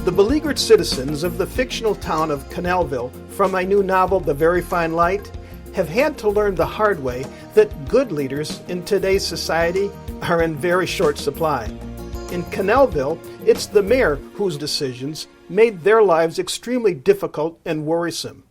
The beleaguered citizens of the fictional town of Cannellville from my new novel, The Very Fine Light, have had to learn the hard way that good leaders in today's society are in very short supply. In Cannellville, it's the mayor whose decisions made their lives extremely difficult and worrisome.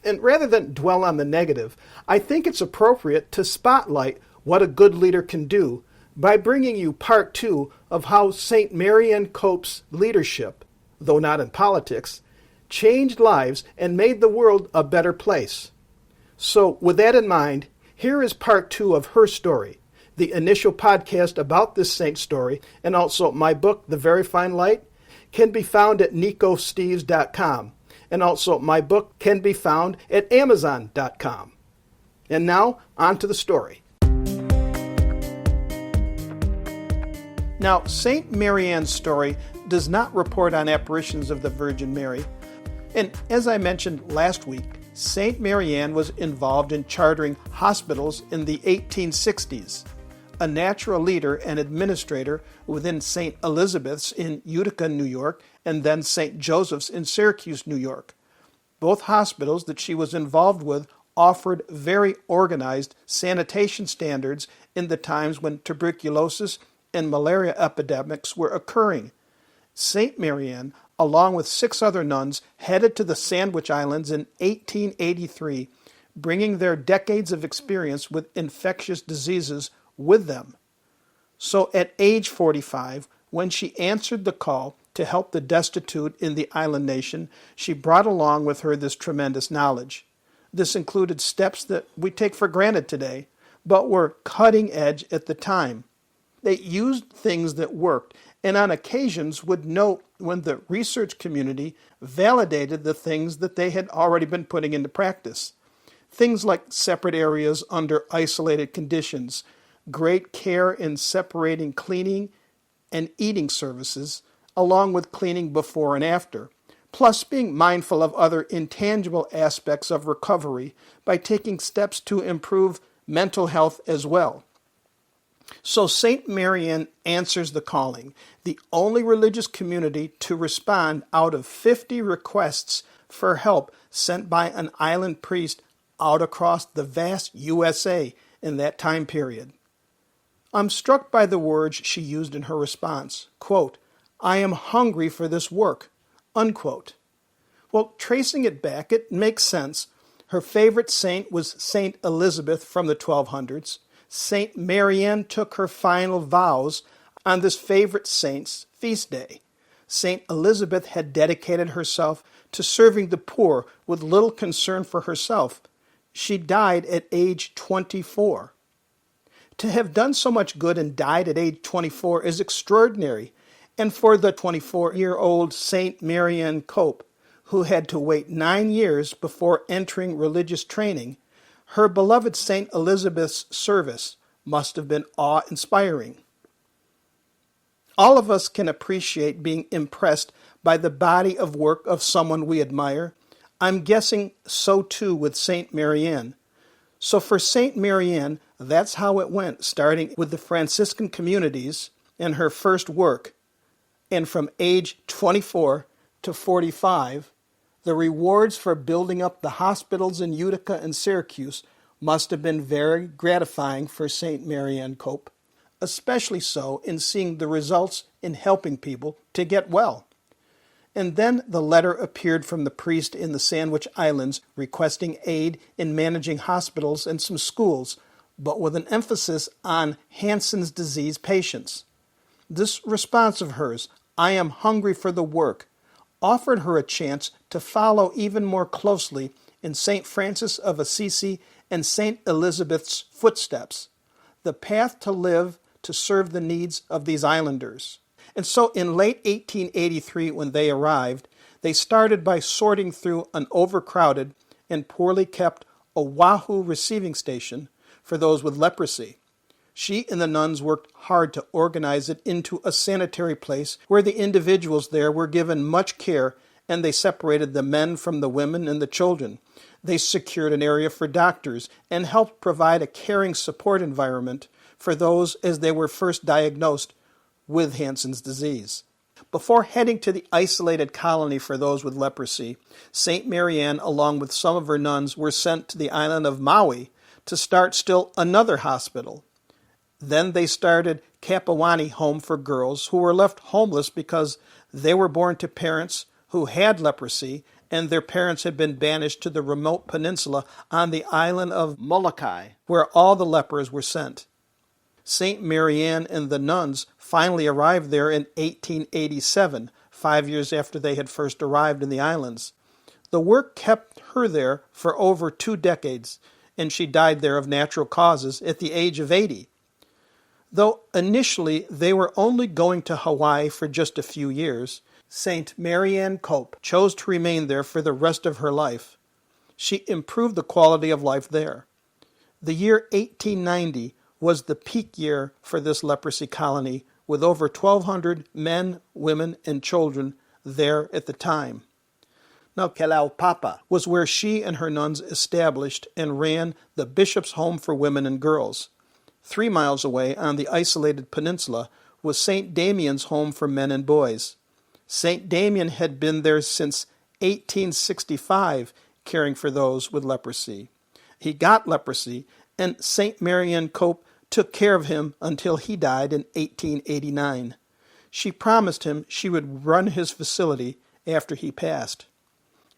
And rather than dwell on the negative, I think it's appropriate to spotlight what a good leader can do by bringing you part 2 of how Saint Marianne Cope's leadership, though not in politics, changed lives and made the world a better place. So with that in mind, here is part 2 of her story. The initial podcast about this saint story, and also my book, The Very Fine Light, can be found at nicosteves.com. And also my book can be found at amazon.com. And now, on to the story. Now, Saint Marianne's story does not report on apparitions of the Virgin Mary. And as I mentioned last week, Saint Marianne was involved in chartering hospitals in the 1860s. A natural leader and administrator within St. Elizabeth's in Utica, New York, and then St. Joseph's in Syracuse, New York. Both hospitals that she was involved with offered very organized sanitation standards in the times when tuberculosis and malaria epidemics were occurring. St. Marianne, along with 6 other nuns, headed to the Sandwich Islands in 1883, bringing their decades of experience with infectious diseases with them. So at age 45, when she answered the call to help the destitute in the island nation, she brought along with her this tremendous knowledge. This included steps that we take for granted today, but were cutting edge at the time. They used things that worked, and on occasions would note when the research community validated the things that they had already been putting into practice. Things like separate areas under isolated conditions, great care in separating cleaning and eating services, along with cleaning before and after, plus being mindful of other intangible aspects of recovery by taking steps to improve mental health as well. So St. Marianne answers the calling, the only religious community to respond out of 50 requests for help sent by an island priest out across the vast USA in that time period. I'm struck by the words she used in her response, quote, "I am hungry for this work," unquote. Well, tracing it back, it makes sense. Her favorite saint was Saint Elizabeth from the 1200s. Saint Marianne took her final vows on this favorite saint's feast day. Saint Elizabeth had dedicated herself to serving the poor with little concern for herself. She died at age 24. To have done so much good and died at age 24 is extraordinary. And for the 24-year-old Saint Marianne Cope, who had to wait 9 years before entering religious training, her beloved Saint Elizabeth's service must have been awe-inspiring. All of us can appreciate being impressed by the body of work of someone we admire. I'm guessing so too with Saint Marianne. So for Saint Marianne, that's how it went, starting with the Franciscan communities and her first work. And from age 24 to 45, the rewards for building up the hospitals in Utica and Syracuse must have been very gratifying for Saint Marianne Cope, especially so in seeing the results in helping people to get well. And then the letter appeared from the priest in the Sandwich Islands requesting aid in managing hospitals and some schools, but with an emphasis on Hansen's disease patients. This response of hers, "I am hungry for the work," offered her a chance to follow even more closely in St. Francis of Assisi and St. Elizabeth's footsteps, the path to live to serve the needs of these islanders. And so in late 1883, when they arrived, they started by sorting through an overcrowded and poorly kept Oahu receiving station for those with leprosy. She and the nuns worked hard to organize it into a sanitary place where the individuals there were given much care, and they separated the men from the women and the children. They secured an area for doctors and helped provide a caring support environment for those as they were first diagnosed with Hansen's disease. Before heading to the isolated colony for those with leprosy, Saint Marianne, along with some of her nuns, were sent to the island of Maui to start still another hospital. Then they started Kapawani Home for Girls who were left homeless because they were born to parents who had leprosy and their parents had been banished to the remote peninsula on the island of Molokai, where all the lepers were sent. Saint Marianne and the nuns finally arrived there in 1887, 5 years after they had first arrived in the islands. The work kept her there for over 2 decades, and she died there of natural causes at the age of 80. Though initially they were only going to Hawaii for just a few years, Saint Marianne Cope chose to remain there for the rest of her life. She improved the quality of life there. The year 1890 was the peak year for this leprosy colony, with over 1,200 men, women, and children there at the time. Now, Kalaupapa was where she and her nuns established and ran the Bishop's Home for Women and Girls. 3 miles away on the isolated peninsula was St. Damian's Home for Men and Boys. St. Damian had been there since 1865, caring for those with leprosy. He got leprosy, and Saint Marianne Cope took care of him until he died in 1889. She promised him she would run his facility after he passed.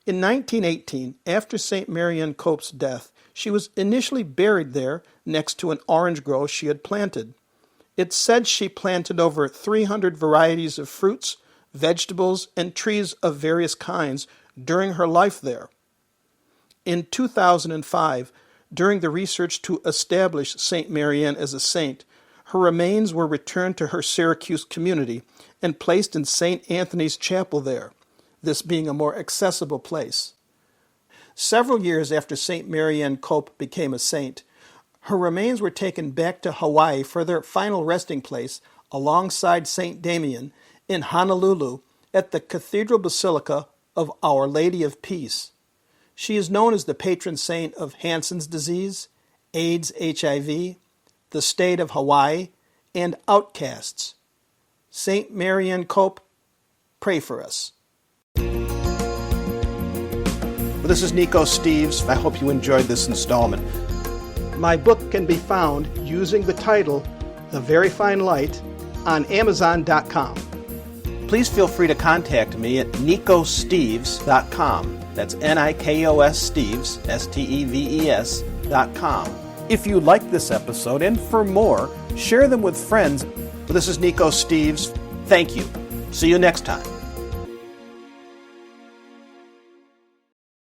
In 1918, after Saint Marianne Cope's death, she was initially buried there next to an orange grove she had planted. It's said she planted over 300 varieties of fruits, vegetables, and trees of various kinds during her life there. In 2005, during the research to establish Saint Marianne as a saint, her remains were returned to her Syracuse community and placed in St. Anthony's Chapel there, this being a more accessible place. Several years after Saint Marianne Cope became a saint, her remains were taken back to Hawaii for their final resting place alongside Saint Damian in Honolulu at the Cathedral Basilica of Our Lady of Peace. She is known as the patron saint of Hansen's disease, AIDS, HIV, the state of Hawaii, and outcasts. Saint Marianne Cope, pray for us. Well, this is Nico Steves. I hope you enjoyed this installment. My book can be found using the title, The Very Fine Light, on Amazon.com. Please feel free to contact me at nicosteves.com. That's Nikos Steves, Steves.com. If you like this episode, and for more, share them with friends. This is Nico Steves. Thank you. See you next time.